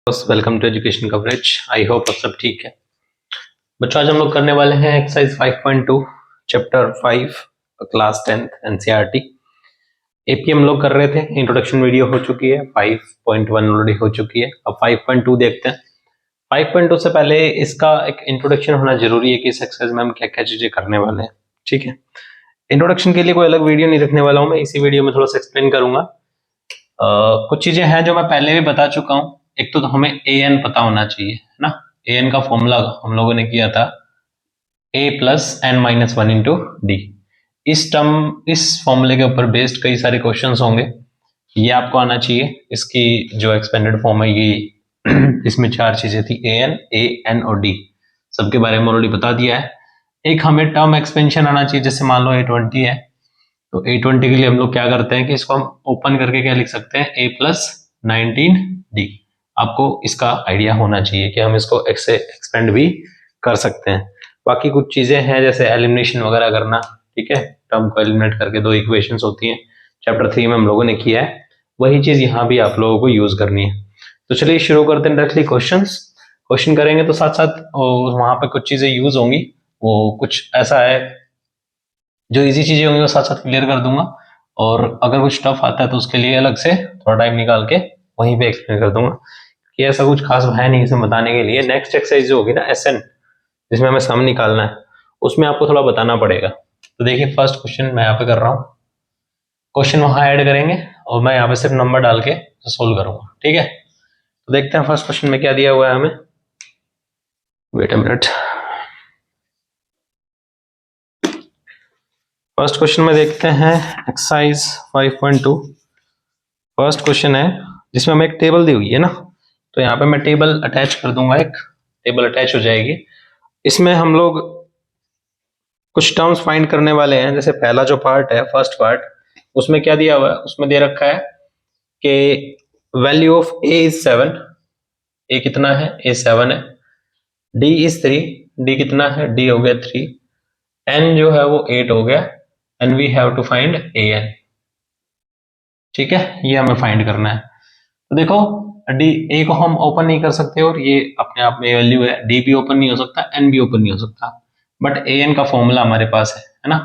Welcome to education coverage. I hope आप सब ठीक है बच्चों। आज हम लोग करने वाले हैं exercise 5.2 chapter 5 class 10th NCERT. AP हम लोग कर रहे थे, इंट्रोडक्शन वीडियो हो चुकी है, 5.1 ऑलरेडी हो चुकी है। अब 5.2 देखते हैं। 5.2 से पहले इसका एक इंट्रोडक्शन होना जरूरी है कि इस एक्सरसाइज में हम क्या क्या चीजें करने वाले हैं। ठीक है, इंट्रोडक्शन के लिए कोई अलग वीडियो नहीं रखने वाला हूं, मैं इसी वीडियो में थोड़ा सा एक्सप्लेन करूंगा। कुछ चीजें हैं जो मैं पहले भी बता चुका हूं। एक तो हमें ए एन पता होना चाहिए, है ना। ए एन का फॉर्मूला हम लोगों ने किया था a plus n minus one into d. इस फॉर्मूले के ऊपर बेस्ड कई सारे क्वेश्चंस होंगे, ये आपको आना चाहिए। इसकी जो एक्सपेंडेड फॉर्म है ये इसमें चार चीजें थी, ए एन और डी, सबके बारे में ऑलरेडी बता दिया है। एक हमें टर्म एक्सपेंशन आना चाहिए, जैसे मान लो A20 है तो A20 के लिए हम लोग क्या करते हैं कि इसको हम ओपन करके क्या लिख सकते हैं, a प्लस 19d। आपको इसका आइडिया होना चाहिए कि हम इसको से एक्सपेंड भी कर सकते हैं। बाकी कुछ चीजें हैं जैसे एलिमिनेशन वगैरह करना, ठीक है, टर्म को एलिमिनेट करके दो इक्वेशंस होती हैं, चैप्टर 3 में हम लोगों ने किया है। वही चीज यहाँ भी आप लोगों को यूज करनी है। तो चलिए शुरू करते हैं डायरेक्टली क्वेश्चन करेंगे। तो साथ साथ वहां पे कुछ चीजें यूज होंगी, वो कुछ ऐसा है जो इजी चीजें होंगी वो साथ साथ क्लियर कर दूंगा, और अगर कुछ टफ आता है तो उसके लिए अलग से थोड़ा टाइम निकाल के वहीं पे एक्सप्लेन कर दूंगा कि ऐसा कुछ खास है नहीं इसमें बताने के लिए। नेक्स्ट एक्सरसाइज जो होगी ना एसएन, जिसमें हमें सम निकालना है, उसमें आपको थोड़ा बताना पड़ेगा। तो देखिए फर्स्ट क्वेश्चन मैं यहाँ पे कर रहा हूँ, क्वेश्चन वहां ऐड करेंगे और मैं यहाँ पे सिर्फ नंबर डाल के सोल्व करूंगा, ठीक है। तो देखते हैं फर्स्ट क्वेश्चन में क्या दिया हुआ है हमें। Wait a minute. First question में देखते हैं एक्सरसाइज 5.2। फर्स्ट क्वेश्चन है जिसमें हमें एक टेबल दी हुई है ना, तो यहाँ पे मैं टेबल अटैच कर दूंगा, एक टेबल अटैच हो जाएगी। इसमें हम लोग कुछ टर्म्स फाइंड करने वाले हैं। जैसे पहला जो पार्ट है, फर्स्ट पार्ट, उसमें क्या दिया हुआ है, उसमें दे रखा है कि वैल्यू ऑफ ए इज 7। ए कितना है, ए 7 है। डी इज 3, डी कितना है, डी हो गया 3। एन जो है वो 8 हो गया, and we have to find a n. ठीक है, ये हमें फाइंड करना है। तो देखो डी, ए को हम ओपन नहीं कर सकते और ये अपने आप में वैल्यू है, डी भी ओपन नहीं हो सकता, एन भी ओपन नहीं हो सकता, बट ए एन का फॉर्मूला हमारे पास है ना।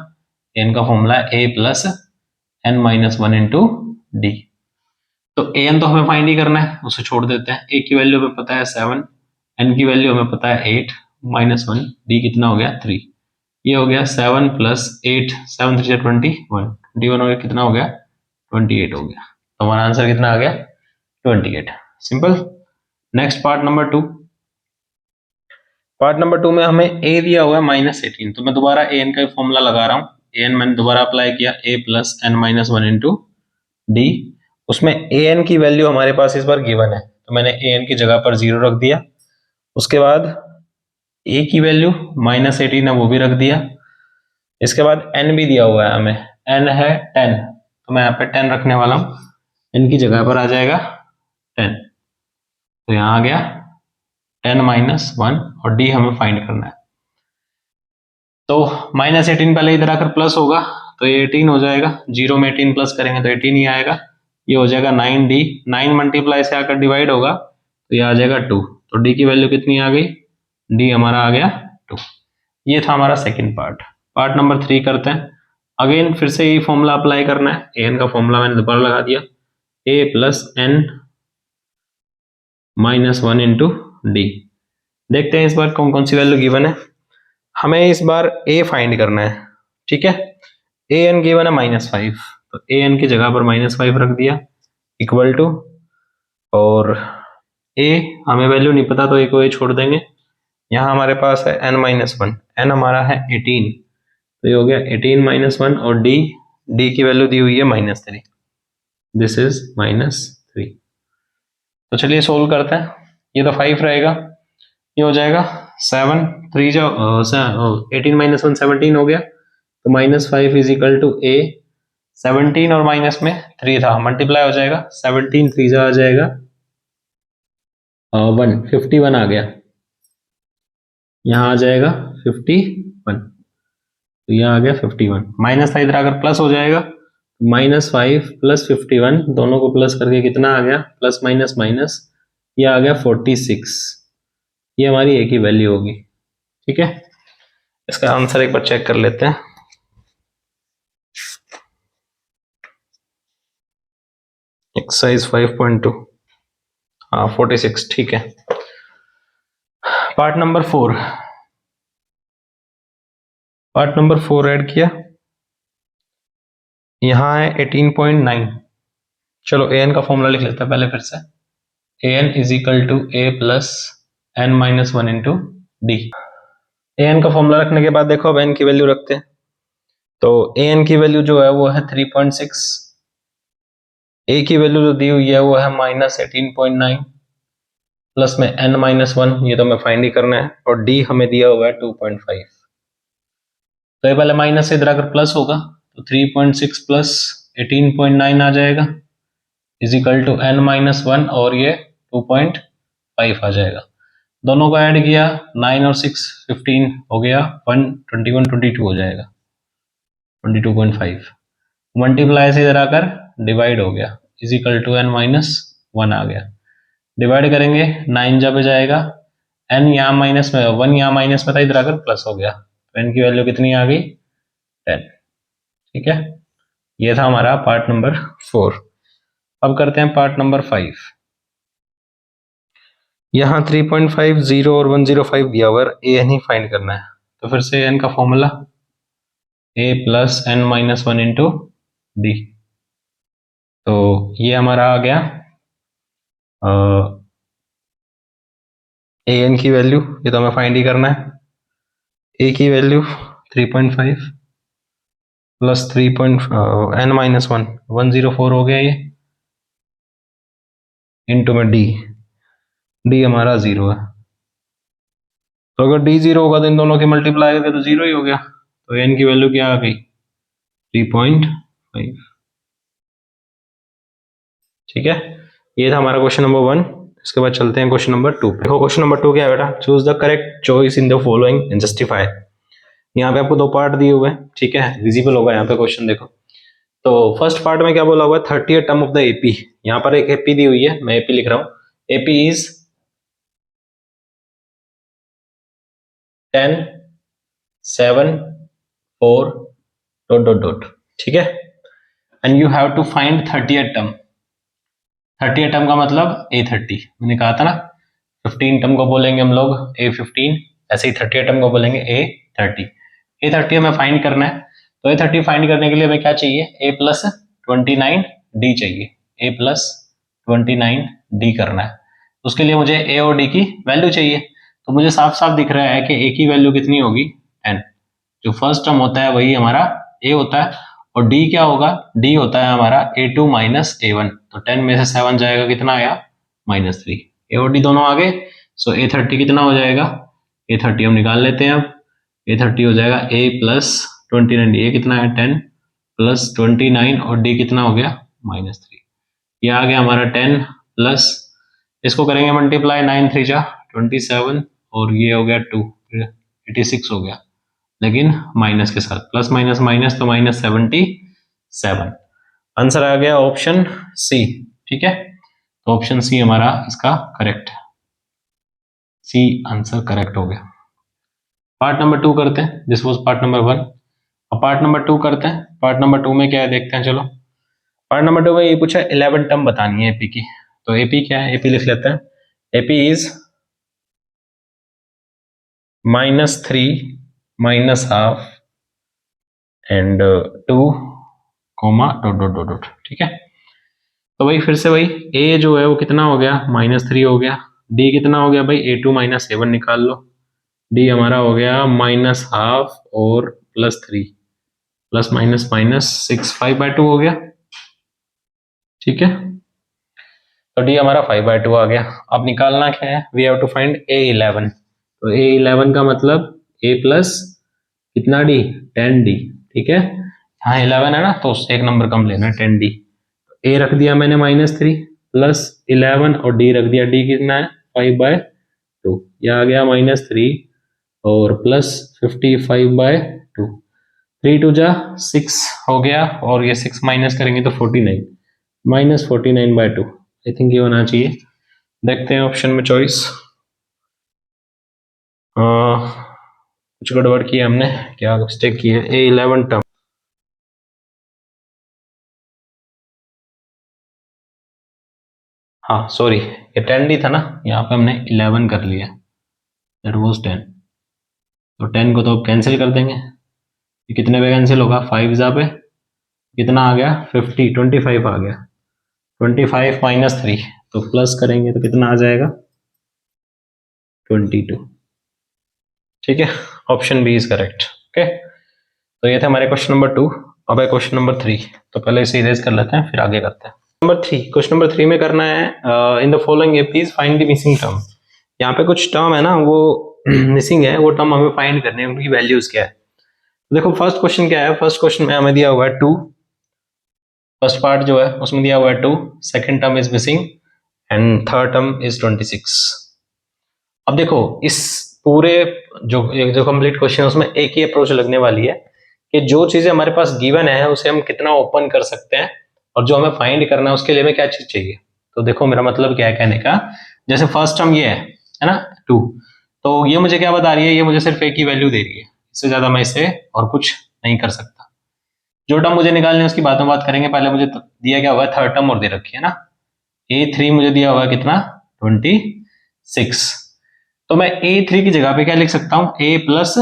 ए एन का फॉर्मूला है a plus n minus one into d. तो ए एन तो हमें फाइंड ही करना है, उसे छोड़ देते हैं। ए की वैल्यू हमें पता है 7, एन की वैल्यू हमें पता है 8 माइनस 1, डी कितना हो गया 3। ये हो गया 7 प्लस 8, 7 3 21, डी वन हो गया कितना हो गया 28 हो गया। तो हमारा आंसर कितना आ गया 28। Simple. Next part number 2। Part number 2 में हमें ए दिया हुआ है -18, तो मैं दोबारा ए एन का फॉर्मूला लगा रहा हूँ। ए एन मैंने दोबारा अप्लाई किया, a plus n minus one into d. उसमें ए एन की वैल्यू हमारे पास इस बार गिवन है, तो मैंने ए एन की जगह पर 0 रख दिया। उसके बाद ए की वैल्यू -18 है, वो भी रख दिया। इसके बाद एन भी दिया हुआ है हमें, एन है 10, तो मैं यहाँ पे 10 रखने वाला हूँ। एन की जगह पर आ जाएगा 10, तो यहाँ आ गया 10 माइनस 1, और डी हमें फाइंड करना है। तो -18 पहले इधर आकर प्लस होगा तो ये 18 हो जाएगा, 0 में 18 प्लस करेंगे तो 18 ही आएगा। ये हो जाएगा 9d, 9 मल्टीप्लाई से आकर डिवाइड होगा तो ये आ जाएगा 2। तो डी की वैल्यू कितनी आ गई, डी हमारा आ गया 2। ये था हमारा सेकेंड पार्ट। पार्ट नंबर 3 करते हैं। अगेन फिर से यही फॉर्मूला अप्लाई करना है। ए एन का फॉर्मूला मैंने दोबारा लगा दिया, a plus n minus one into d. देखते हैं इस बार कौन कौन सी वैल्यू गिवन है। हमें इस बार ए फाइंड करना है, ठीक है। ए एन गिवन है -5, तो ए एन की जगह पर -5 रख दिया, इक्वल टू, और ए हमें वैल्यू नहीं पता तो ए को ए छोड़ देंगे। यहाँ हमारे पास है n माइनस वन, एन हमारा है 18, तो ये हो गया 18 माइनस 1, और डी की वैल्यू दी हुई है -3, दिस इज -3। तो चलिए सोल्व करते हैं। ये तो 5 रहेगा, ये हो जाएगा 7 3 जो 18 माइनस 1 17 हो गया, तो -5 इज इक्वल टू ए। 17 और माइनस में 3 था, मल्टीप्लाई हो जाएगा, 17 3 जा आ जाएगा 1, 51 आ गया। यहाँ आ जाएगा 51, तो यहाँ आ गया 51। माइनस था इधर अगर प्लस हो जाएगा, -5 प्लस 51 दोनों को प्लस करके कितना आ गया, प्लस माइनस माइनस ये आ गया 46, ये हमारी ए की वैल्यू होगी। ठीक है, इसका आंसर एक बार चेक कर लेते हैं। एक्सरसाइज 5.2, हाँ 46, ठीक है। Part number 4, part number 4 add किया, यहाँ है 18.9। चलो ए एन का फॉर्मूला लिख लेते हैं पहले फिर से। A n is equal to a plus n minus one into d. A n का फॉर्मूला रखने के बाद देखो अब एन की वैल्यू रखते हैं। तो ए एन की वैल्यू जो है वो है 3.6, ए की वैल्यू जो दी हुई है वो है माइनस 18.9, प्लस में एन माइनस वन, ये तो हमें फाइंड ही करना है, और डी हमें दिया हुआ है 2.5। तो ये पहले माइनस से इधर अगर प्लस होगा तो 3.6 प्लस 18.9 आ जाएगा, is equal to n minus one, और ये 2.5 आ जाएगा। दोनों को ऐड किया, 9 और 6 15 हो गया, 21 22 हो जाएगा, 22.5। मल्टीप्लाई से इधर आकर डिवाइड हो गया, is equal to n minus one आ गया। डिवाइड करेंगे, 9 जब जाएगा, एन यहाँ माइनस में, वन यहाँ माइनस में था, इधर आकर प्लस हो गया, तो एन की वैल्यू कितनी आ गई, 10। ठीक है, ये था हमारा पार्ट नंबर 4। अब करते हैं पार्ट नंबर 5। यहाँ 3.5, 0 और 105 दिया हुआ है, ए एन ही फाइंड करना है। तो फिर से एन का formula a plus n minus one into d. तो ये हमारा आ गया ए एन की वैल्यू, ये तो हमें फाइंड ही करना है। ए की value 3.5 plus n minus one, 104 हो गया ये, इंटू में डी, डी हमारा 0 है। तो अगर डी 0 होगा तो इन दोनों की मल्टीप्लाई करके तो 0 ही हो गया, तो एन की वैल्यू क्या आ गई, 3.5। ठीक है, ये था हमारा क्वेश्चन नंबर 1। इसके बाद चलते हैं क्वेश्चन नंबर 2 पे। क्वेश्चन नंबर 2 क्या है बेटा, choose the correct choice in the following and justify. यहाँ पे आपको दो पार्ट दिए हुए हैं, ठीक है, विजिबल होगा यहाँ पे क्वेश्चन, देखो। तो फर्स्ट पार्ट में क्या बोला हुआ है, 30th term of the AP. यहाँ पर एक एपी दी हुई है, मैं एपी लिख रहा हूँ, AP is 10 7 4 dot dot dot. ठीक है, and you have to find 30th term. 30th term का मतलब A30, मैंने कहा था ना, 15 टर्म को बोलेंगे हम लोग A15, ऐसे ही 30th टर्म को बोलेंगे A30। A30 हमें फाइंड करना है, तो A30 फाइंड करने के लिए हमें क्या चाहिए, A प्लस 29D चाहिए, A प्लस 29D करना है। उसके लिए मुझे A और D की वैल्यू चाहिए। तो मुझे साफ साफ दिख रहा है कि A की वैल्यू कितनी होगी, 10। जो फर्स्ट टर्म होता है वही हमारा A होता है, और D क्या होगा, D होता है हमारा A2 माइनस A1। तो 10 में से 7 जाएगा, कितना आया, -3। A और D दोनों आ गए, सो A30 कितना हो जाएगा, A30 हम निकाल लेते हैं। अब A30 हो जाएगा A प्लस 29D, A कितना है 10 प्लस 29, और D कितना हो गया -3। ये आ गया हमारा 10 प्लस, इसको करेंगे मल्टीप्लाई, 9 3 जा 27, और ये हो गया 2, 86 हो गया, लेकिन माइनस के साथ, प्लस माइनस माइनस, तो -77। आंसर आ गया ऑप्शन सी। ठीक है, तो ऑप्शन सी हमारा इसका करेक्ट है, सी आंसर करेक्ट हो गया। पार्ट नंबर 2 करते हैं, दिस वाज पार्ट नंबर 1। अब पार्ट नंबर 2 करते हैं। पार्ट नंबर 2 में क्या है देखते हैं, चलो। पार्ट नंबर 2 में ये पूछा 11 टर्म बतानी है एपी की। तो एपी क्या है, एपी लिख लेते हैं। AP is -3 -12 and 2 dot dot dot dot. ठीक है, तो भाई फिर से भाई ए जो है वो कितना हो गया, -3 हो गया। डी कितना हो गया भाई, A2 माइनस A1 निकाल लो। डी हमारा हो गया -12 और +3, प्लस माइनस माइनस 6, 5/2 हो गया। ठीक है, तो डी हमारा 5/2 आ गया। अब निकालना क्या है, we have to find A11। तो A11 का मतलब A प्लस कितना डी, 10D। ठीक है, हाँ 11 है ना, तो एक नंबर कम लेना, 10D। ए रख दिया मैंने -3 प्लस 11, और डी रख दिया, डी कितना है 5/2, यह आ गया -3 और प्लस 55/2। 3 2 जा 6 हो गया, और ये 6 माइनस करेंगे तो 49, -49/2। आई थिंक ये होना चाहिए देखते हैं ऑप्शन में चॉइस। कुछ गड़बड़ की है हमने, क्या मिस्टेक की है। A11 टर्म, हाँ सॉरी, ये 10 डी था ना, यहाँ पे हमने 11 कर लिया, दैट वाज 10। तो 10 को तो अब कैंसिल कर देंगे, ये कितने पे कैंसिल होगा, 5 जा पे कितना आ गया, 50, 25 आ गया, 25 माइनस 3, तो प्लस करेंगे तो कितना आ जाएगा, 22। ठीक है, option B is correct. Okay, तो ये थे हमारे क्वेश्चन नंबर 2। अब है क्वेश्चन नंबर 3, तो पहले इसे इरेज कर लेते हैं फिर आगे करते हैं। नंबर 3, क्वेश्चन नंबर 3 में करना है in the following APs find the missing term. यहाँ पे कुछ टर्म है ना वो मिसिंग है, वो टर्म हमें फाइंड करने हैं, उनकी वैल्यूज क्या है। देखो फर्स्ट क्वेश्चन क्या है, फर्स्ट क्वेश्चन में हमें दिया हुआ है 2, फर्स्ट पार्ट जो है उसमें दिया हुआ है 2, second term is missing and third term is 26। अब देखो इस पूरे जो जो कंप्लीट क्वेश्चन है उसमें एक ही अप्रोच लगने वाली है कि जो चीजें हमारे पास गिवन है उसे हम कितना ओपन कर सकते हैं, और जो हमें फाइंड करना है उसके लिए हमें क्या चीज चाहिए। तो देखो मेरा मतलब क्या है कहने का, जैसे फर्स्ट टर्म ये है ना 2, तो ये मुझे क्या बता रही है, ये मुझे सिर्फ एक ही वैल्यू दे रही है, इससे ज्यादा मैं इसे और कुछ नहीं कर सकता। जो टर्म मुझे निकालनी है उसकी बात में बात करेंगे, पहले मुझे दिया क्या हुआ है, थर्ड टर्म और दे रखी है ना, A3 मुझे दिया हुआ है कितना, 26। तो मैं A3 की जगह पे क्या लिख सकता हूं, A प्लस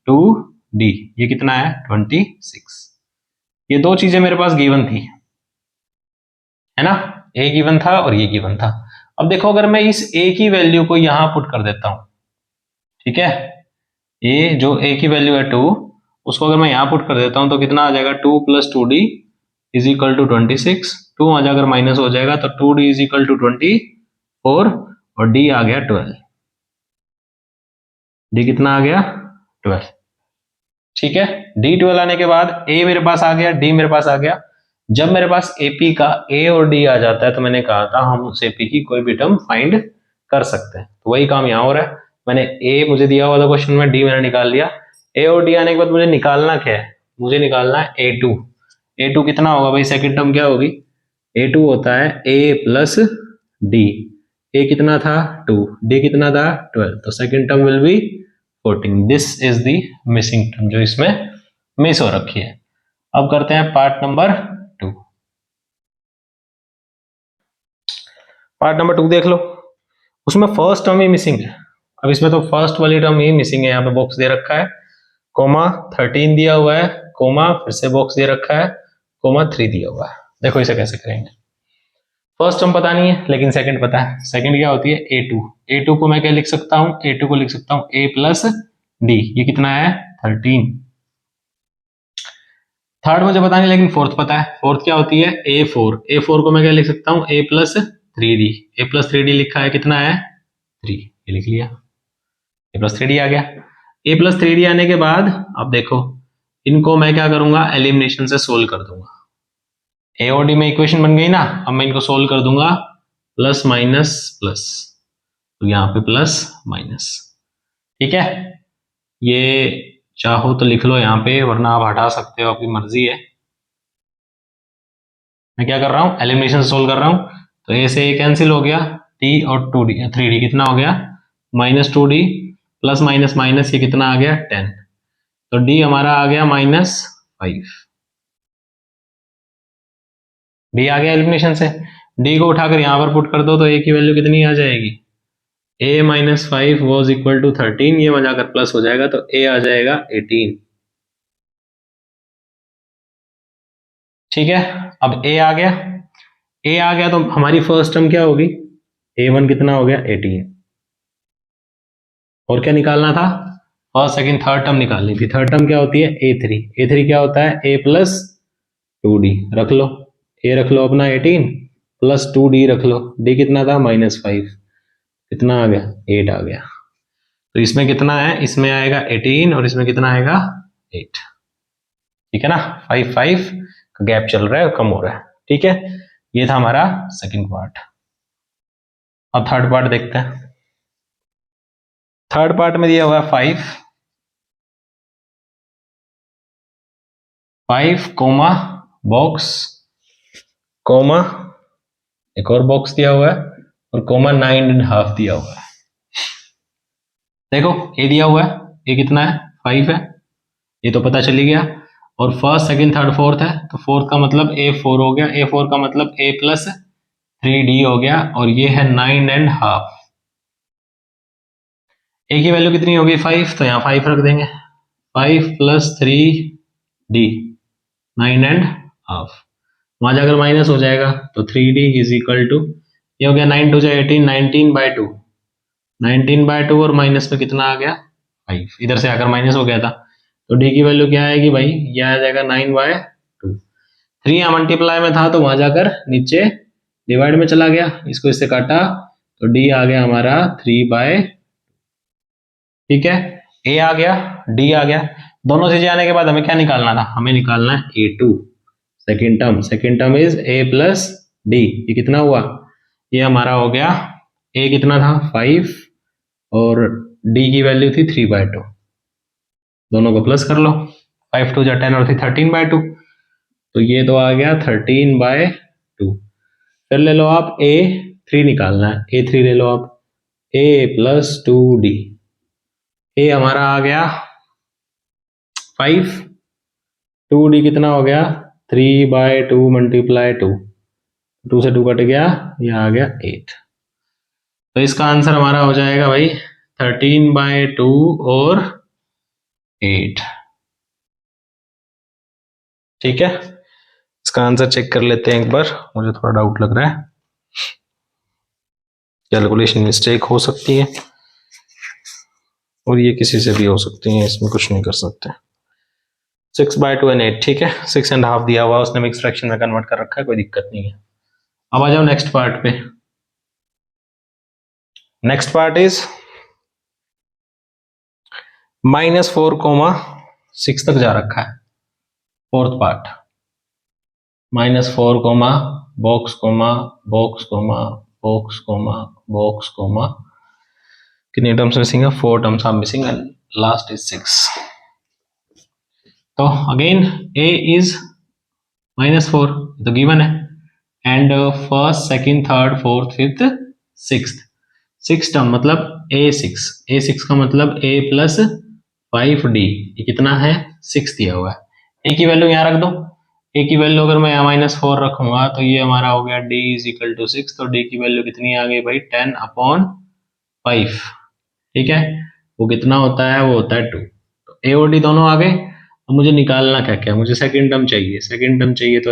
2D, ये कितना है 26। ये दो चीजें मेरे पास गिवन थी, है ना, A गिवन था और ये गिवन था। अब देखो अगर मैं इस A की वैल्यू को यहां पुट कर देता हूं, ठीक है, A जो A की वैल्यू है 2, उसको अगर मैं यहां पुट कर देता हूं तो कितना आ जाएगा, 2 plus 2D is equal to 26। 2 आ जाकर माइनस हो जाएगा तो 2D इज इक्वल टू 24 और D आ गया 12। D कितना आ गया, 12। ठीक है, D12 आने के बाद A मेरे पास आ गया, D मेरे पास आ गया। जब मेरे पास AP का A और D आ जाता है तो मैंने कहा था हम उस AP की कोई भी टर्म फाइंड कर सकते हैं, तो वही काम यहाँ हो रहा है। मैंने A मुझे दिया हुआ था क्वेश्चन में, D मैंने निकाल लिया। A और D आने के बाद मुझे निकालना क्या है, मुझे निकालना है A2। A2 कितना होगा भाई, सेकंड टर्म क्या होगी, A2 होता है A प्लस D। A कितना था 2, D कितना था 12, तो second term will be 14। This is the missing term जो इसमें मिस हो रखी है। अब करते हैं पार्ट नंबर 2। पार्ट नंबर 2 देख लो, उसमें फर्स्ट टर्म ही मिसिंग है। अब इसमें तो फर्स्ट वाली टर्म ही मिसिंग है, यहाँ पे बॉक्स दे रखा है, कोमा 13 दिया हुआ है, कोमा फिर से बॉक्स दे रखा है, कोमा 3 दिया हुआ है। देखो इसे कैसे करेंगे, फर्स्ट टर्म पता नहीं है लेकिन सेकंड पता है। सेकंड क्या होती है, A2। A2 को मैं क्या लिख सकता हूँ, A2 को लिख सकता हूँ A प्लस D, ये कितना है 13। थर्ड मुझे पता नहीं लेकिन फोर्थ पता है, फोर्थ क्या होती है A4। A4 को मैं क्या लिख सकता हूँ, A plus 3D। A plus 3D लिखा है, कितना है 3, ये लिख लिया, A प्लस 3D आ गया। A प्लस 3D आने के बाद अब देखो इनको मैं क्या करूंगा, एलिमिनेशन से सोल्व कर दूंगा। A और D में इक्वेशन बन गई ना, अब मैं इनको सोल्व कर दूंगा, प्लस माइनस प्लस, तो यहाँ पे प्लस माइनस। ठीक है, ये चाहो तो लिख लो यहाँ पे, वरना आप हटा सकते हो, आपकी मर्जी है। मैं क्या कर रहा हूँ, एलिमिनेशन से सोल्व कर रहा हूँ, तो ए से ए कैंसिल हो गया, टी और 2D 3D कितना हो गया, -2D, प्लस माइनस माइनस ये कितना आ गया 10, तो डी हमारा आ गया -5। डी आ गया एलिमिनेशन से, डी को उठाकर यहां पर पुट कर दो तो ए की वैल्यू कितनी आ जाएगी, a-5 वॉज इक्वल टू 13, ये वहां जाकर प्लस हो जाएगा तो ए आ जाएगा 18। ठीक है, अब ए आ गया, ए आ गया तो हमारी फर्स्ट टर्म क्या होगी, a1 कितना हो गया 18, और क्या निकालना था, फर्स्ट सेकंड थर्ड टर्म निकालनी थी। थर्ड टर्म क्या होती है A3। A3 क्या होता है A प्लस 2D, रख लो A रख लो अपना 18 प्लस 2D रख लो, D कितना था -5, कितना आ गया 8 आ गया। तो इसमें कितना है, इसमें आएगा 18 और इसमें कितना आएगा 8। ठीक है ना, 5 का गैप चल रहा है, कम हो रहा है। ठीक है, ये था हमारा सेकंड पार्ट। अब थर्ड पार्ट देखते हैं। थर्ड पार्ट में दिया हुआ है 5 कोमा बॉक्स कोमा एक और बॉक्स दिया हुआ है और कोमा 9.5 दिया हुआ है। देखो ए दिया हुआ है, ए कितना है 5 है, ये तो पता चली गया। और फर्स्ट सेकंड थर्ड फोर्थ है, तो फोर्थ का मतलब A4 हो गया, A4 का मतलब A+3D हो गया, और ये है 9.5। ए की वैल्यू कितनी होगी 5, तो यहाँ 5 रख देंगे, 5 + 3D 9.5। वहां जाकर माइनस हो जाएगा, तो 3D = ये हो गया 9 2 18, 19/2, 19/2, और माइनस में कितना आ गया 5, इधर से आकर माइनस हो गया था, तो डी की वैल्यू क्या आएगी भाई, ये आ जाएगा 9/2। 3 यहाँ मल्टीप्लाई में था तो वहां जाकर नीचे डिवाइड में चला गया, इसको इससे काटा तो डी आ गया हमारा 3/। ठीक है, ए आ गया, डी आ गया। दोनों चीजें आने के बाद हमें क्या निकालना था, हमें निकालना है A2 second term is A+D। ये कितना हुआ, ये हमारा हो गया, ए कितना था 5 और डी की वैल्यू थी 3/2, दोनों को प्लस कर लो, 5 2 10 और थी 13/2, तो ये तो आ गया 13/2। फिर ले लो आप A3 निकालना है, A3 ले लो आप, A+2D। ए हमारा आ गया 5, 2D कितना हो गया 3/2 × 2, 2 से 2 कट गया, ये आ गया 8। तो इसका आंसर हमारा हो जाएगा भाई 13/2 और 8। ठीक है, इसका आंसर चेक कर लेते हैं एक बार, मुझे थोड़ा डाउट लग रहा है, कैलकुलेशन मिस्टेक हो सकती है और ये किसी से भी हो सकती है, इसमें कुछ नहीं कर सकते। 6/2 और 8, ठीक है, 6.5 दिया हुआ, उसने मिक्स फ्रैक्शन में कन्वर्ट कर रखा है, कोई दिक्कत नहीं है। अब आ जाओ नेक्स्ट पार्ट पे। नेक्स्ट पार्ट इज -4, 6 तक जा रखा है, fourth part, -4, box, box, box, box, कितनी टर्म्स मिसिंग है, 4 terms are missing and last is 6। तो अगेन ए इज -4, तो गिवन है, and first second third fourth fifth sixth, 6 term मतलब A6 का मतलब A+5D, ये कितना है 6 दिया हुआ है। ए की वैल्यू यहाँ रख दो, ए की वैल्यू अगर मैं यहाँ -4 रखूंगा तो ये हमारा हो गया D = 6, तो D की वैल्यू कितनी आ गई भाई 10/5। ठीक है, वो कितना होता है, वो होता है 2। तो ए और डी दोनों आ गए। अब मुझे निकालना क्या क्या, मुझे सेकंड टर्म चाहिए, तो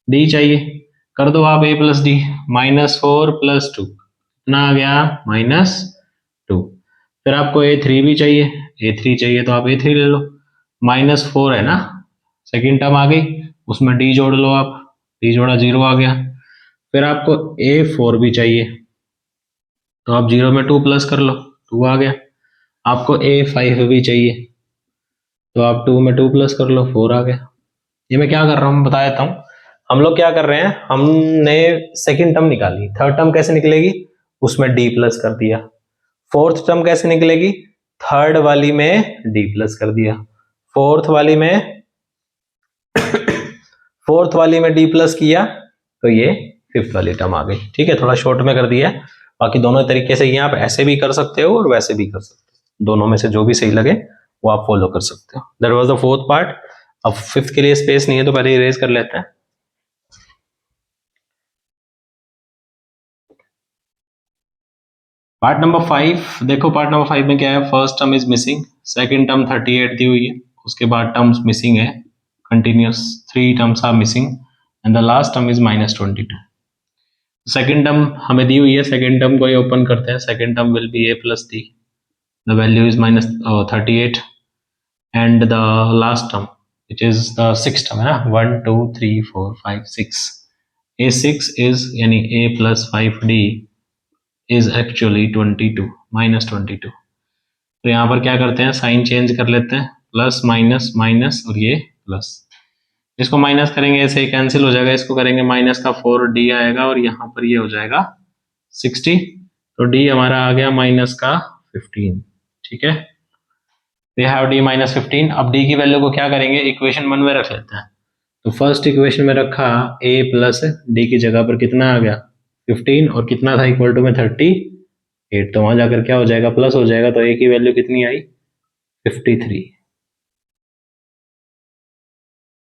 A+D चाहिए, कर दो आप A+D, -4 + 2 कितना आ गया -2। फिर आपको A3 भी चाहिए, तो आप A3 ले लो, -4 है ना, सेकंड टर्म आ गई, उसमें D जोड़ लो आप, D जोड़ा 0 आ गया। फिर आपको A4 भी चाहिए, तो आप 0 में 2 प्लस कर लो, 2 आ गया। आपको A5 भी चाहिए, तो आप 2 में 2 प्लस कर लो, 4 आ गया। ये मैं क्या कर रहा हूँ बता देता हूँ, हम लोग क्या कर रहे हैं, हमने सेकंड टर्म निकाली, थर्ड टर्म कैसे निकलेगी, उसमें D प्लस कर दिया। फोर्थ टर्म कैसे निकलेगी, थर्ड वाली में D प्लस कर दिया, फोर्थ वाली में D प्लस किया, तो ये फिफ्थ वाली टर्म आ गई। ठीक है, थोड़ा शॉर्ट में कर दिया, बाकी दोनों तरीके से ये आप ऐसे भी कर सकते हो और वैसे भी कर सकते हो, दोनों में से जो भी सही लगे वो आप फॉलो कर सकते हो। That was the fourth part. अब फिफ्थ के लिए स्पेस नहीं है तो पहले इरेज कर लेते हैं। पार्ट नंबर 5 देखो, पार्ट नंबर 5 में क्या है, first term is missing, second term 38 दी हुई है, उसके बाद टर्म्स मिसिंग है continuous, 3 terms are missing and the last term is -22। Second term हमें दी हुई है, सेकंड टर्म को ही ओपन करते हैं, second term will be A+D, the value is -38 and the last term which is the sixth term है ना, 1 2 3 4 5 6, A6 is यानी A+5D is actually 22, -22। तो यहाँ पर क्या करते हैं, साइन चेंज कर लेते हैं, प्लस माइनस माइनस और ये प्लस, इसको माइनस करेंगे ऐसे ही कैंसिल हो जाएगा, इसको करेंगे माइनस का 4D आएगा और यहाँ पर ये हो जाएगा 60, तो D हमारा आ गया माइनस का 15। ठीक है, वी हैव D -15। अब D की वैल्यू को क्या करेंगे, इक्वेशन 1 में रख लेते हैं, तो फर्स्ट इक्वेशन में रखा A+D की जगह पर कितना आ गया 15 और कितना था इक्वल टू में 38, तो वहां जाकर क्या हो जाएगा, प्लस हो जाएगा, तो ए की वैल्यू कितनी आई 53।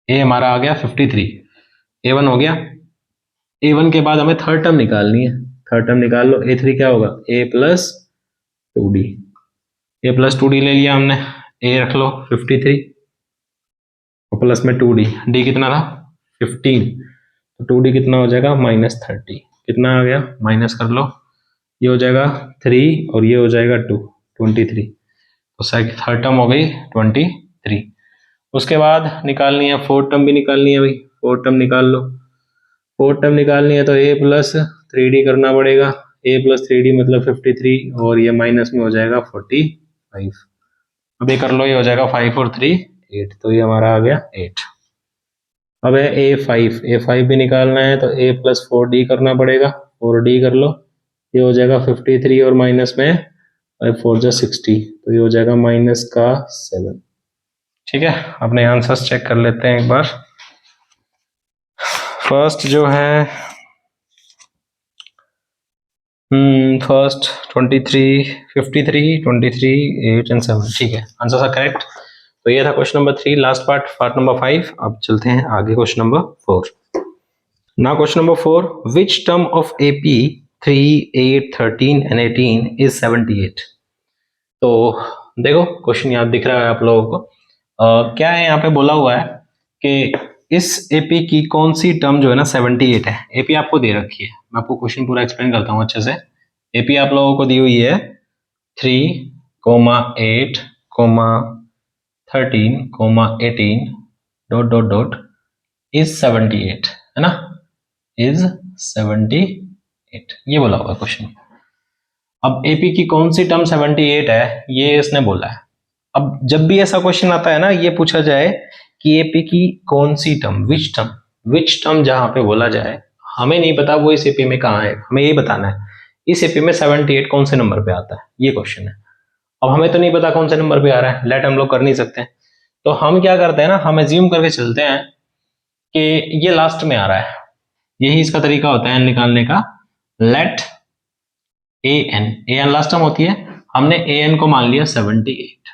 ए हमारा आ गया 53, A1 हो गया। A1 के बाद हमें थर्ड टर्म निकालनी है, थर्ड टर्म निकाल लो, A3 क्या होगा A plus 2D, A plus 2D ले लिया हमने, A रख लो 53 और प्लस में 2D, D कितना था 15, तो 2D कितना हो जाएगा -30, कितना आ गया माइनस कर लो, ये हो जाएगा 3 और ये हो जाएगा 2, 23, तो थर्ड टर्म हो गई 23। उसके बाद निकालनी है फोर्थ टर्म भी निकालनी है भाई, फोर्थ टर्म निकाल लो, फोर्थ टर्म निकालनी है तो A प्लस 3D करना पड़ेगा, A प्लस 3D मतलब 53 और ये माइनस में हो जाएगा 45, अब ये कर लो, ये हो जाएगा 5 और 3 8, तो ये हमारा आ गया 8। अब है A5 भी निकालना है तो A प्लस 4D करना पड़ेगा, 4D कर लो, ये हो जाएगा 53 और माइनस में 5 4 जा 60, तो ये हो जाएगा माइनस का 7। ठीक है, अपने आंसर्स चेक कर लेते हैं एक बार। फर्स्ट जो है फर्स्ट 23 53 23 8 एंड 7, ठीक है, आंसर्स आर करेक्ट। तो ये था question number 3, last part number 5। अब चलते हैं आगे question number 4। Now question number 4, which term of AP 3 8 13 and 18 is 78। तो देखो क्वेश्चन याद दिख रहा है आप लोगों को, क्या है यहाँ पे बोला हुआ है कि इस AP की कौन सी टर्म जो है ना 78 है। AP आपको दे रखी है, मैं आपको क्वेश्चन पूरा एक्सप्लेन करता हूँ अच्छे से। AP आप लोगों को दी हुई है 3, 8, 13, 18 डॉट डॉट डॉट इज 78, है ना, इज 78, ये बोला हुआ क्वेश्चन। अब AP की कौन सी टर्म 78 है ये इसने बोला है। अब जब भी ऐसा क्वेश्चन आता है ना, ये पूछा जाए कि AP की कौन सी टर्म, विच टर्म जहां पे बोला जाए, हमें नहीं पता वो इस AP में कहाँ है, हमें यही बताना है इस AP में 78 कौन से नंबर पे आता है, ये क्वेश्चन है। अब हमें तो नहीं पता कौन से नंबर पे आ रहा है, लेट हम लोग कर नहीं सकते, तो हम क्या करते हैं ना, हम एज्यूम करके चलते हैं कि ये लास्ट में आ रहा है, यही इसका तरीका होता है निकालने का। लेट an लास्ट टर्म होती है, हमने an को मान लिया 78,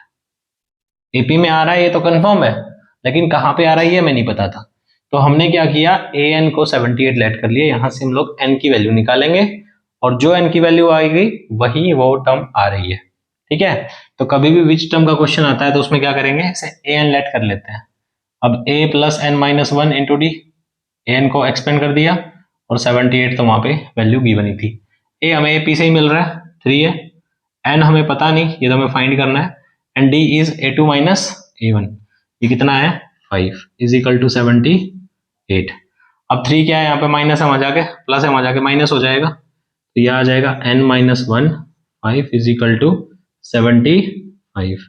AP में आ रहा है ये तो कंफर्म है, लेकिन कहाँ पे आ रहा है ये हमें नहीं पता था, तो हमने क्या किया an को 78 लेट कर लिया, यहां से हम लोग n की वैल्यू निकालेंगे और जो n की वैल्यू आएगी वही वो टर्म आ रही है। ठीक है, तो कभी भी विच टर्म का क्वेश्चन आता है तो उसमें क्या करेंगे, इसे an लेट कर लेते हैं। अब a plus n minus 1 into D, an को एक्सपेंड कर दिया और 78 तो वहां पे वैल्यू गिवन ही थी। a हमें AP से ही मिल रहा है 3 है, n हमें पता नहीं, ये तो हमें फाइंड करना है, and d is A2 minus A1, ये कितना है 5 इज इक्वल टू 78। अब 3 क्या है यहाँ पे माइनस है, वहां जाके प्लस है, वहां जाके माइनस हो जाएगा, तो यह आ जाएगा n minus 1 5 is equal to 75।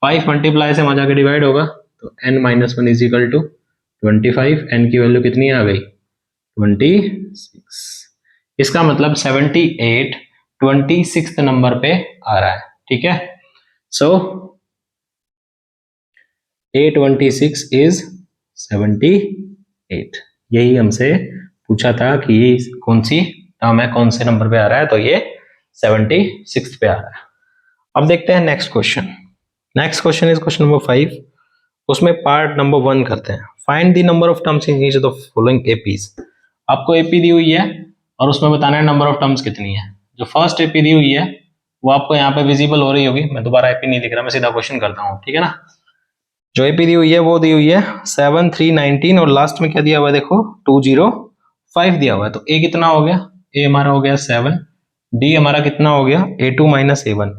5 multiply से वहां जाके डिवाइड होगा, तो n minus 1 is equal to 25, n की वैल्यू कितनी आ गई 26। इसका मतलब 78 26 नंबर पे आ रहा है। ठीक है, सो A26 इज 78, यही हमसे पूछा था कि कौन सी टर्म है, कौन से नंबर पे आ रहा है, तो ये 76 पे आ रहा है। अब देखते हैं next question. Next question is question number 5, उसमें पार्ट नंबर 1 करते हैं। Find the number of terms in each of the following APs. आपको एपी दी हुई है और उसमें बताना है नंबर ऑफ टर्म्स कितनी है। जो फर्स्ट एपी दी हुई है वो आपको यहाँ पे विजिबल हो रही होगी, मैं दोबारा एपी नहीं लिख रहा, मैं सीधा क्वेश्चन करता हूँ, ठीक है ना। जो एपी दी हुई है वो दी हुई है 7 3 19 और लास्ट में क्या दिया हुआ है देखो 205 दिया हुआ है, तो ए कितना हो गया, ए हमारा हो गया 7, डी हमारा कितना हो गया A2 माइनस A1,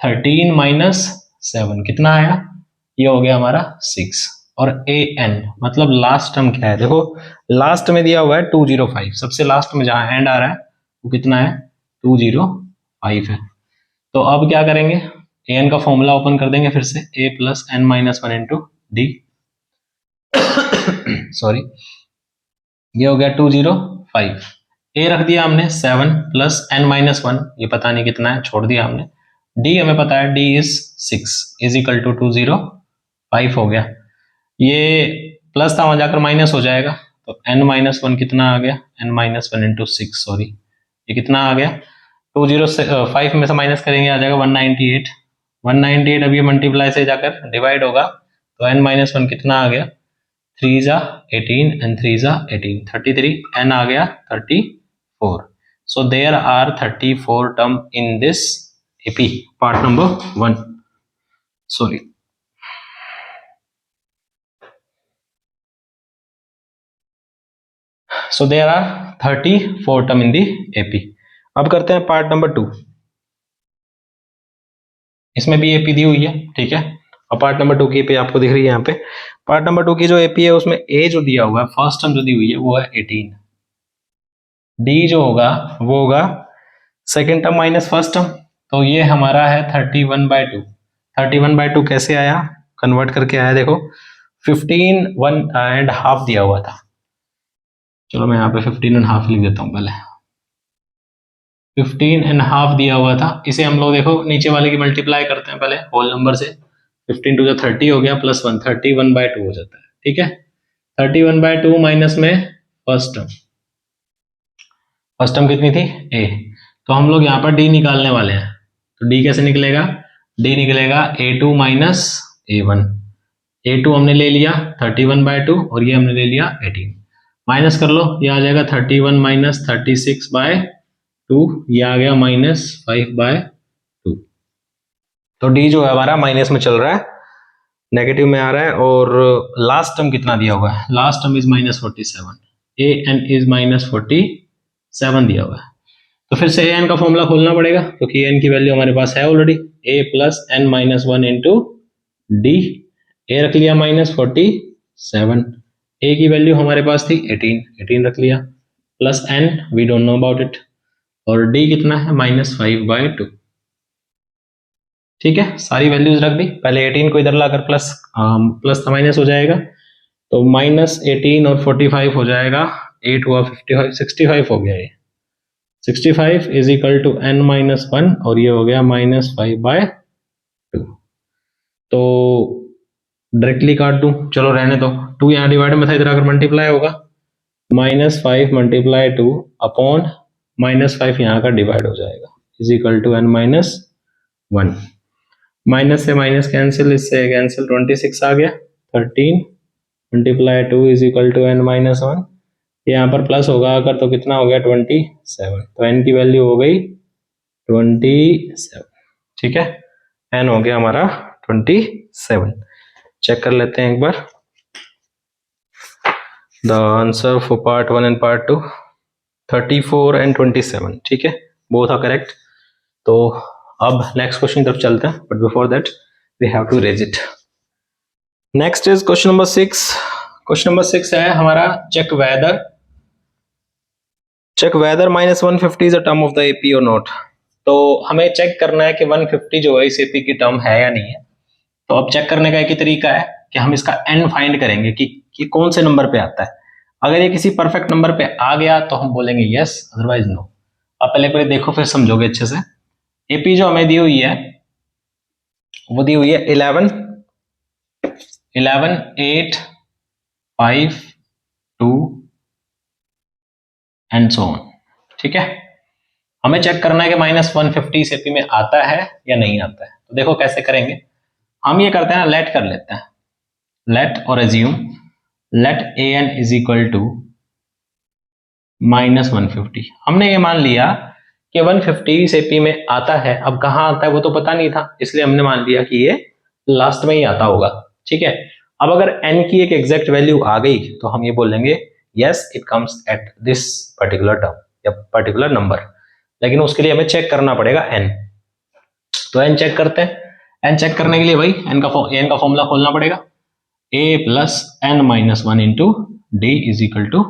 13 माइनस 7 कितना आया, ये हो गया हमारा 6, और an मतलब लास्ट टर्म क्या है, देखो लास्ट में दिया हुआ है 205, सबसे लास्ट में जहां एंड आ रहा है वो कितना है 205 है। तो अब क्या करेंगे, an का फॉर्मूला ओपन कर देंगे फिर से, a plus n minus 1 into D, sorry, ये हो गया 205, a रख दिया हमने 7 प्लस n माइनस 1, ये पता नहीं कितना है छोड़ दिया हमने, d हमें पता है d is 6 is equal to 205 हो गया, ये प्लस था वहां जाकर माइनस हो जाएगा, तो n माइनस 1 कितना आ गया, n माइनस 1 इंटू 6, सॉरी ये कितना आ गया, 205 में से माइनस करेंगे आ जाएगा 198। 198 अब ये मल्टीप्लाई से जाकर डिवाइड होगा तो n-1 कितना आ गया, 3 जा 18 एंड 3 जा 18, 33, n आ गया 34। So there are 34 term in this AP part number 1, sorry. So there are 34 term in the AP। अब करते हैं पार्ट नंबर 2। इसमें भी AP दी हुई है, ठीक है। और पार्ट नंबर 2 की AP आपको दिख रही है यहाँ पे। पार्ट नंबर 2 की जो AP है उसमें A जो दिया हुआ है, फर्स्ट टर्म जो दी हुई है वो है 18, D जो होगा वो होगा second term minus first term, तो ये हमारा है 31/2। 31/2 कैसे आया, कन्वर्ट करके आया, देखो 15 1.5 दिया हुआ था, चलो मैं यहाँ पे 15.5 लिख देता हूँ पहले। 15.5 दिया हुआ था, इसे हम लोग देखो नीचे वाले की मल्टीप्लाई करते हैं पहले होल नंबर से। 15 टू 30 हो गया प्लस 1, 31/2 हो जाता है, ठीक है। 31/2 माइनस में फर्स्ट टर्म, फर्स्ट टर्म कितनी थी A, तो हम लोग यहाँ पर D निकालने वाले हैं, तो D कैसे निकलेगा, D निकलेगा A2 माइनस A1। A2 हमने ले लिया 31/2 और ये हमने ले लिया 18, माइनस कर लो, ये आ जाएगा 31 माइनस 36/2, ये आ गया -5/2। तो D जो है हमारा माइनस में चल रहा है, नेगेटिव में आ रहा है। और लास्ट टर्म कितना दिया हुआ है, last term is -47, AN is -47 दिया हुआ है। तो फिर से AN का फॉर्मूला खोलना पड़ेगा क्योंकि AN की वैल्यू हमारे पास है already, A + n-1 into D। A रख लिया -47, A की वैल्यू हमारे पास थी 18 रख लिया, plus n we don't know about it, और D कितना है -5/2, ठीक है। सारी वैल्यूज रख दी, पहले 18 को इधर लाकर प्लस माइनस हो जाएगा, तो -18 और 45 हो जाएगा, 8 हुआ 55, 65 हो गया, ये 65 इज इक्वल टू n-1 और ये हो गया -5/2। तो डायरेक्टली काट दूं, चलो रहने दो, 2 यहाँ डिवाइड में था, इधर अगर मल्टीप्लाई होगा -5 × 2 अपॉन -5 यहाँ का डिवाइड हो जाएगा, is equal to n-1। Minus से माइनस कैंसिल, इससे कैंसिल, 26 आ गया, 13 × 2 इज इक्वल टू n-1। यहाँ पर प्लस होगा अगर तो कितना हो गया 27, तो n की वैल्यू हो गई 27, ठीक है। n हो गया हमारा 27। चेक कर लेते हैं एक बार the answer for part 1 and part 2, 34 and 27, ठीक है, बोथ आर करेक्ट। तो अब नेक्स्ट क्वेश्चन की तरफ चलते हैं, but before that we have to raise it. Next is question number 6। Question number 6 है हमारा check whether -150 is a term of the AP or not. तो हमें चेक करना है कि 150 जो है इस AP की टर्म है या नहीं है। तो अब चेक करने का एक ही तरीका है कि हम इसका n फाइंड करेंगे कि कौन से नंबर पे आता है। अगर ये किसी परफेक्ट नंबर पे आ गया तो हम बोलेंगे यस, अदरवाइज नो। अब पहले पहले देखो फिर समझोगे अच्छे से। AP जो हमें दी हुई है वो दी हुई है 11, 8, 5, 2 एंड सो ऑन, ठीक है। हमें चेक करना है कि -150 इस AP में आता है या नहीं आता है। तो देखो कैसे करेंगे, हम ये करते हैं ना, लेट कर लेते हैं, लेट और assume let AN is equal to -150। हमने ये मान लिया कि 150 इस AP में आता है, अब कहाँ आता है वो तो पता नहीं था, इसलिए हमने मान लिया कि ये लास्ट में ही आता होगा, ठीक है। अब अगर n की एक एग्जैक्ट वैल्यू आ गई तो हम ये बोलेंगे yes it comes at this particular term या पर्टिकुलर नंबर, लेकिन उसके लिए हमें चेक करना पड़ेगा n। तो n चेक करते हैं। n चेक करने के लिए भाई n का फॉर्मूला खोलना पड़ेगा, a + n-1 into D is equal to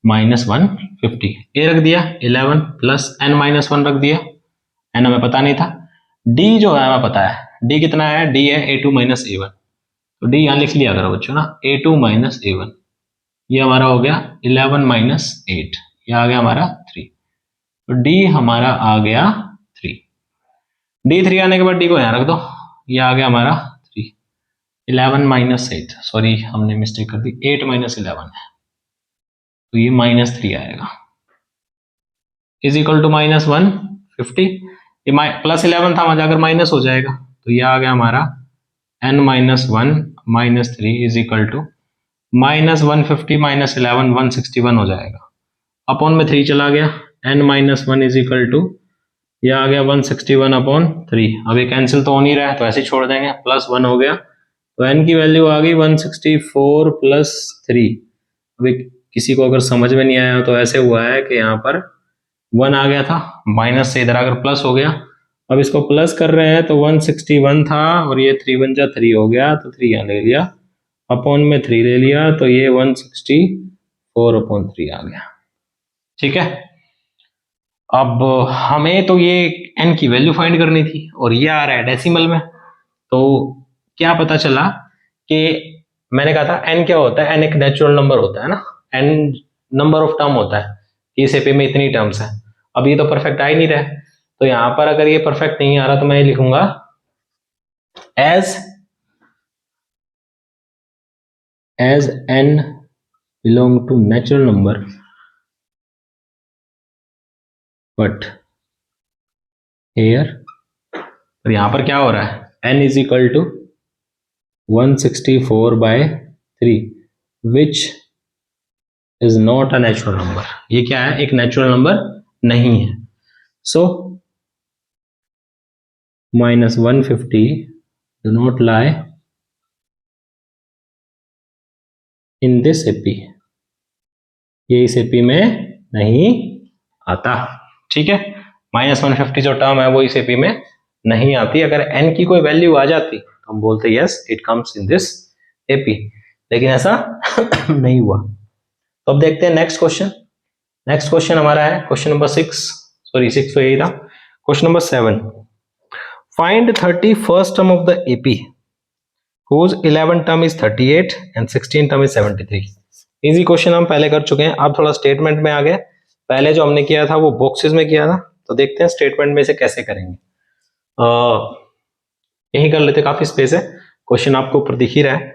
-150। a रख दिया 11 + n-1 रख दिया, n हमें पता नहीं था। D जो है हमें पता है, D कितना है, D है A2 - A1, तो D यहाँ लिख लिया करो बच्चों ना, A2 - A1, ये हमारा हो गया 11 - 8, ये आ गया हमारा 3, तो D हमारा आ गया 3। D3 आने के बाद D को यहाँ रख दो, ये आ गया हमारा 3। 11 - 8, सॉरी हमने मिस्टेक कर दी, 8 - 11 है, तो ये -3 आएगा। इज इक्वल टू -150, ये प्लस 11 था, वहां जाकर माइनस हो जाएगा, तो ये आ गया हमारा n -1 -3 इज इक्वल टू -150 -11 161 हो जाएगा, अपॉन में 3 चला गया, n -1 इज इक्वल टू ये आ गया 161 अपॉन 3। अब ये कैंसिल तो हो नहीं रहा है तो ऐसे ही छोड़ देंगे, +1 हो गया, तो n की वैल्यू आ गई 164 + 3। अभी किसी को अगर समझ में नहीं आया तो ऐसे हुआ है कि यहाँ पर 1 आ गया था, माइनस से इधर आकर प्लस हो गया, अब इसको प्लस कर रहे हैं तो 161 था और ये 3 × 3 हो गया, तो 3 यहाँ ले लिया, अपॉन में 3 ले लिया, तो ये 164/3 आ गया। ठीक है, अब हमें तो ये n की वैल्यू फाइंड करनी थी और ये आ रहा है डेसिमल में, तो क्या पता चला कि मैंने कहा था n क्या होता है, n एक नेचुरल नंबर होता है ना, n नंबर ऑफ टर्म होता है, इस एपी में इतनी टर्म्स हैं। अब ये तो परफेक्ट आ ही नहीं रहा है, तो यहां पर अगर ये परफेक्ट नहीं आ रहा तो मैं लिखूंगा as n belong to natural number but here, और यहां पर क्या हो रहा है, n is equal to 164/3 which is not a natural number, ये क्या है, एक नेचुरल नंबर नहीं है। So -150 do not lie in this AP, ये इस एपी में नहीं आता। ठीक है, -150 जो टर्म है वो इस एपी में नहीं आती, अगर n की कोई वैल्यू आ जाती तो हम बोलते yes it comes in this AP, लेकिन ऐसा नहीं हुआ। तो अब देखते हैं नेक्स्ट क्वेश्चन। नेक्स्ट क्वेश्चन हमारा है क्वेश्चन नंबर 6, सॉरी 6 तो यही था, question number 7, find 31st term of the AP whose 11 term is 38 and 16 term is 73। Easy question हम पहले कर चुके हैं, अब थोड़ा स्टेटमेंट में आ गए, पहले जो हमने किया था वो बॉक्सेस में किया था, तो देखते हैं स्टेटमेंट में से कैसे करेंगे। यही कर लेते, काफी स्पेस है, क्वेश्चन आपको ऊपर दिख ही रहा है।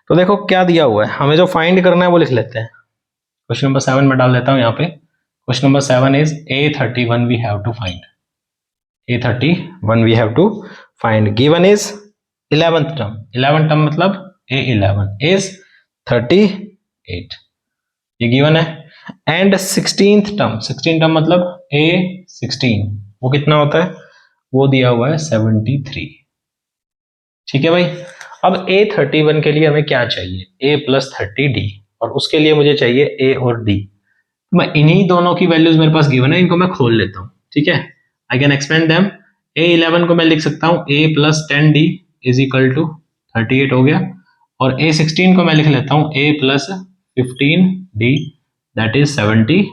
तो देखो क्या दिया हुआ है, हमें जो फाइंड करना है वो लिख लेते हैं, क्वेश्चन नंबर 7 में डाल देता हूं यहाँ पे। Question number 7 is A31 we have to find, A31 we have to find, given is 11th term, 11th term मतलब A11 इज 38, ये गिवन है, and 16th term, 16th term मतलब A16 वो कितना होता है, वो दिया हुआ है 73। ठीक है भाई, अब A31 के लिए हमें क्या चाहिए, A + 30D, और उसके लिए मुझे चाहिए A और D। मैं इन्हीं दोनों की वैल्यूज मेरे पास गिवन है, इनको मैं खोल लेता हूं। ठीक है, I can expand them, A11 को मैं लिख सकता हूं A + 10D is equal to 38 हो गया, और A16 को मैं लिख लेता हूं A + 15D दैट इज 73।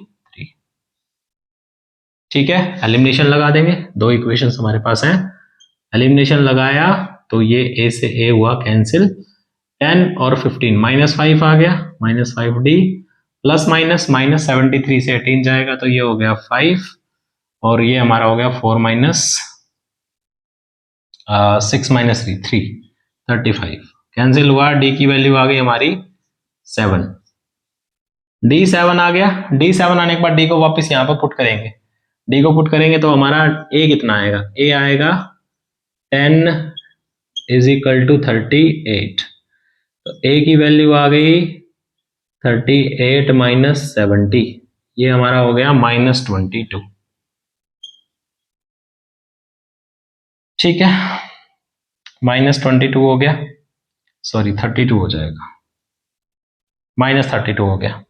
ठीक है, एलिमिनेशन लगा देंगे, दो इक्वेशंस हमारे पास हैं, एलिमिनेशन लगाया तो ये A से A हुआ कैंसिल, 10 और 15 -5 आ गया, -5D प्लस माइनस -73 से 18 जाएगा तो ये हो गया 5, और ये हमारा हो गया 4 - 6 - 3 35 कैंसिल हुआ, डी की वैल्यू आ गई हमारी 7, D7 आ गया, D7 आने के बाद डी को वापस यहाँ पर पुट करेंगे, डी को पुट करेंगे तो हमारा ए कितना आएगा, ए आएगा 10 इज इक्वल टू 38, तो ए की वैल्यू आ गई 38 - 70, ये हमारा हो गया -22। ठीक है, -22 हो गया, सॉरी 32 हो जाएगा, -32 हो गया,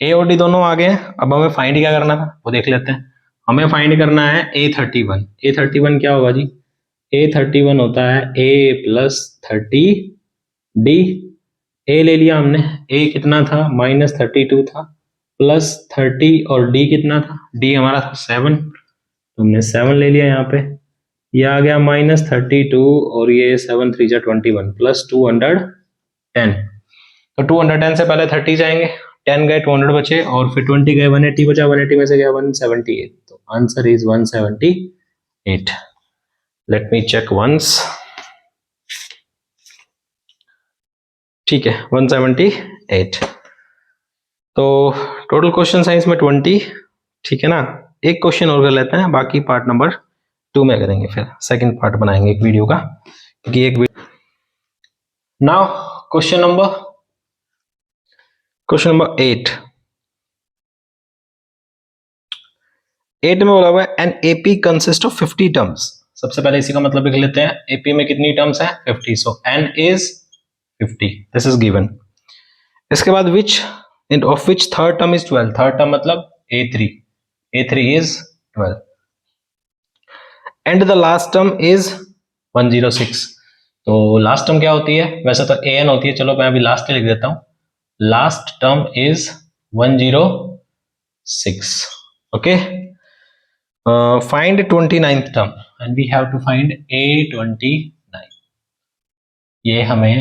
ए और डी दोनों आ गए। अब हमें फाइंड क्या करना था वो देख लेते हैं, हमें फाइंड करना है A31। A31 क्या होगा जी, A31 होता है A + 30D, ए ले लिया हमने, ए कितना था -32 था, +30 और डी कितना था, डी हमारा था 7, तो हमने 7 ले लिया यहाँ पे, ये आ गया -32 और ये 7 3 जा 21 + 210, तो 210 से पहले 30 जाएंगे, 10 गए 200 बचे, और फिर 20 गए 180 बचा, 180 में से गया 178, तो answer is 178। Let me check once, ठीक है 178। तो टोटल क्वेश्चन साइंस में 20, ठीक है ना, एक क्वेश्चन और कर लेते हैं, बाकी पार्ट नंबर 2 में करेंगे, फिर सेकंड पार्ट बनाएंगे एक वीडियो का, क्योंकि एक नाउ क्वेश्चन नंबर 8 में बोला हुआ है an AP consist of 50 terms. सबसे पहले इसी का मतलब लिख लेते हैं, एपी में कितनी टर्म्स है 50, so n is 50, this is given. इसके बाद which of which third term is 12, third term मतलब A3 is 12 and the last term is 106। तो लास्ट टर्म क्या होती है, वैसे तो an होती है, चलो मैं अभी लास्ट लिख देता हूं, last term is 106। Okay, find 29th term and we have to find A29, ये हमें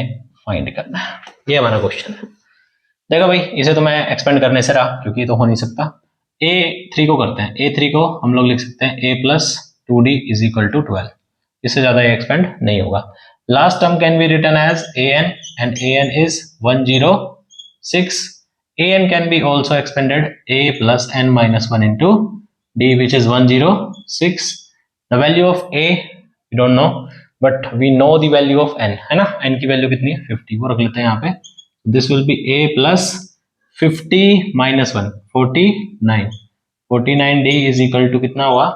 फाइंड करना है, ये हमारा क्वेश्चन है। देखो भाई, इसे तो मैं एक्सपेंड करने से रहा, क्योंकि ये तो हो नहीं सकता। A3 को करते हैं, A3 को हम लोग लिख सकते हैं A plus 2D is equal to 12, इससे ज्यादा ये एक्सपेंड नहीं होगा। Last term can be written as AN and AN is 106, AN can be also expanded A plus n minus 1 into D which is 106, the value of A we don't know but we know the value of n, है ना, n की value कितनी है 50, वो रख लेते हैं यहाँ पे। This will be A plus 50 minus 1 49, 49D is equal to कितना हुआ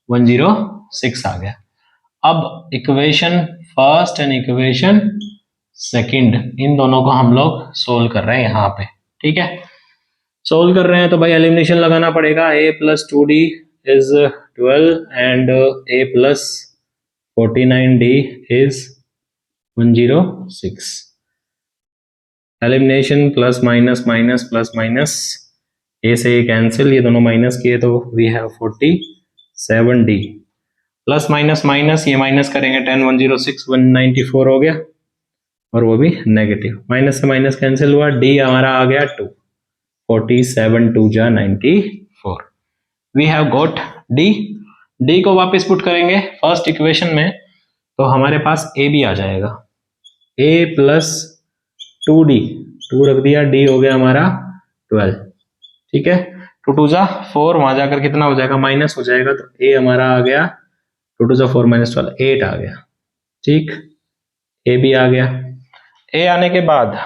106 आ गया। अब equation first and equation second, इन दोनों को हम लोग सोल्व कर रहे हैं यहाँ पे, ठीक है। सोल्व कर रहे हैं तो भाई एलिमिनेशन लगाना पड़ेगा, A plus 2D is 12 and A plus 49D is 106। Elimination plus minus minus plus minus, A से ये कैंसिल, ये दोनों माइनस किए तो we have 47D plus minus minus, ये माइनस करेंगे 10 106 194 हो गया, और वो भी नेगेटिव, माइनस से माइनस कैंसिल हुआ, D हमारा आ गया 2, 47 2 जा 94, we have got D। D को वापस पुट करेंगे फर्स्ट इक्वेशन में, तो हमारे पास A भी आ जाएगा, A प्लस 2D, 2 रख दिया, D हो गया हमारा 12, ठीक है, 2 2 जा 4, वहां जाकर कितना हो जाएगा माइनस हो जाएगा, तो A हमारा आ गया 2 2 जा 4 माइनस 12 8 आ गया, ठीक, A भी आ गया। A आने के बाद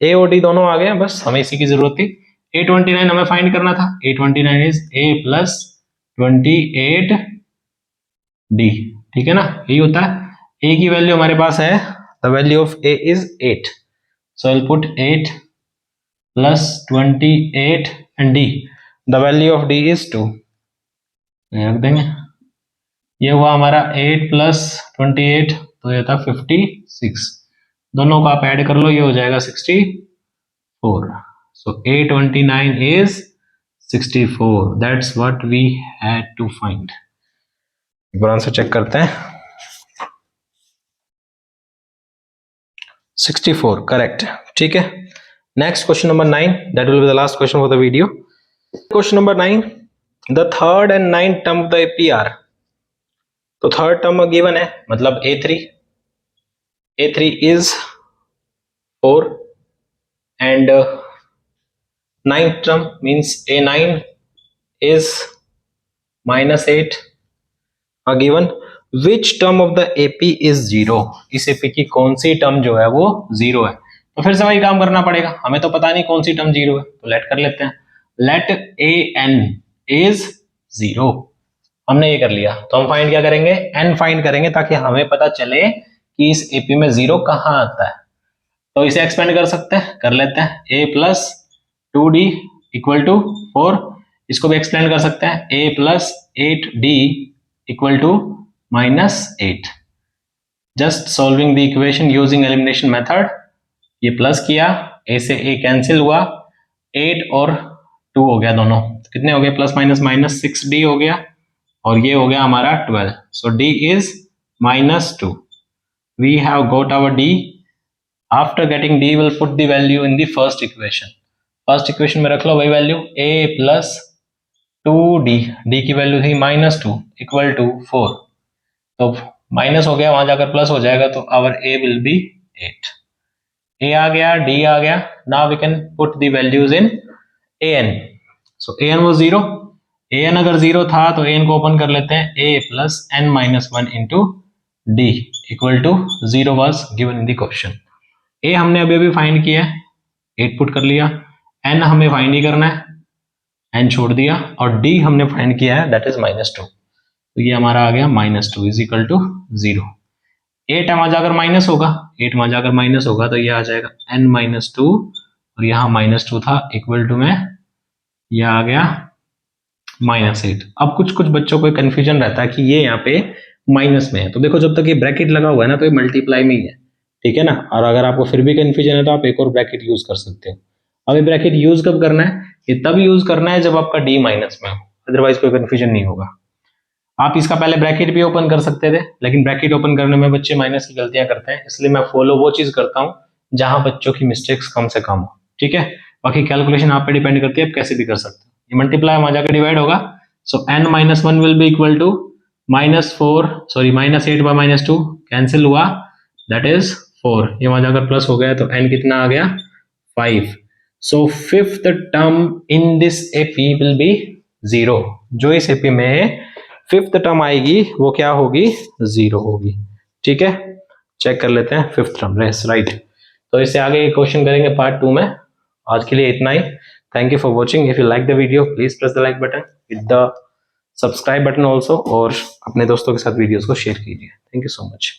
A और D दोनों आ गए, बस हमें इसी की जरूरत थी। A29 हमें फाइंड करना था, A29 is A plus 28D, ठीक है ना, यही होता है। A की वैल्यू हमारे पास है, the value of A is 8, so I'll put 8 plus 28 and D, the value of D is 2, रख देंगे। ये हुआ हमारा 8 plus 28, तो ये था 56, दोनों को आप ऐड कर लो, ये हो जाएगा 64, so A29 is 64, that's what we had to find। एक बार आंसर चेक करते हैं, 64 करेक्ट, ठीक है। Next question number 9, that will be the last question for the video. Question number 9, the third and ninth term of the APR, तो third term given है, मतलब A3 is 4 and ninth term means A9 is -8 are given, which term of the AP is 0, इस AP की कौन सी term जो है वो 0 है। तो फिर से वही काम करना पड़ेगा, हमें तो पता नहीं कौन सी टर्म 0 है, तो लेट कर लेते हैं, लेट AN is 0, हमने ये कर लिया, तो हम फाइंड क्या करेंगे, N फाइंड करेंगे, ताकि हमें पता चले कि इस AP में 0 कहाँ आता है। तो इसे एक्सपेंड कर सकते हैं, कर लेते हैं, A plus 2D equal to 4, इसको भी एक्सपेंड कर सकते हैं, A plus 8D equal to -8, just solving the equation using elimination method, ये प्लस किया, A से A कैंसिल हुआ, 8 और 2 हो गया दोनों, तो कितने हो गए, प्लस माइनस माइनस 6D हो गया, और ये हो गया हमारा 12, so D is -2, we have got our D। After getting D, we'll put the value in the first equation. First equation में रख लो वही value, A plus 2D, D की वैल्यू थी -2 इक्वल टू 4, तो माइनस हो गया, वहां जाकर प्लस हो जाएगा, तो our A will be 8, A आ गया, D आ गया, now we can put the values in AN, so AN was 0, an अगर 0 था तो an को ओपन कर लेते हैं, a plus n minus 1 into d equal to 0 was given in the question. a हमने अभी अभी फाइंड किया है, 8 पुट कर लिया, n हमें फाइंड ही करना है, n छोड़ दिया, और d हमने फाइंड किया है दैट इज -2, तो ये हमारा आ गया -2 इज इक्वल टू 0। 8 हमारा जाकर माइनस होगा, 8 में जाकर माइनस होगा तो ये आ जाएगा n माइनस 2, और यहाँ -2 था इक्वल टू में ये आ गया -8। अब कुछ कुछ बच्चों को कंफ्यूजन रहता है कि ये यहाँ पे माइनस में है, तो देखो जब तक ये ब्रैकेट लगा हुआ है ना तो ये मल्टीप्लाई में ही है, ठीक है ना। और अगर आपको फिर भी कंफ्यूजन है तो आप एक और ब्रैकेट यूज कर सकते हो। अब ये ब्रैकेट यूज कब करना है, ये तब यूज करना है जब आपका डी माइनस में हो, अदरवाइज कोई कंफ्यूजन नहीं होगा। आप इसका पहले ब्रैकेट भी ओपन कर सकते थे, लेकिन ब्रैकेट ओपन करने में बच्चे माइनस की गलतियां करते हैं, इसलिए मैं फॉलो वो चीज करता हूँ जहां बच्चों की मिस्टेक्स कम से कम हो, ठीक है। बाकी कैलकुलेशन आप पे डिपेंड करती है, आप कैसे भी कर सकते हो। ये मल्टीप्लाई वहां जाकर डिवाइड होगा, so n minus 1 will be equal to -8 by -2 cancel हुआ, दैट इज 4। ये वहां जाकर प्लस हो गया तो n कितना आ गया 5। So fifth term in this AP will be 0। जो इस एपी में फिफ्थ टर्म आएगी वो क्या होगी, 0 होगी, ठीक है। चेक कर लेते हैं फिफ्थ टर्म, राइट। तो इससे आगे क्वेश्चन करेंगे पार्ट 2 में। आज के लिए इतना ही। Thank you for watching. If you like the video please press the like button with the subscribe button also, और अपने दोस्तों के साथ वीडियोस को शेयर कीजिए। Thank you so much.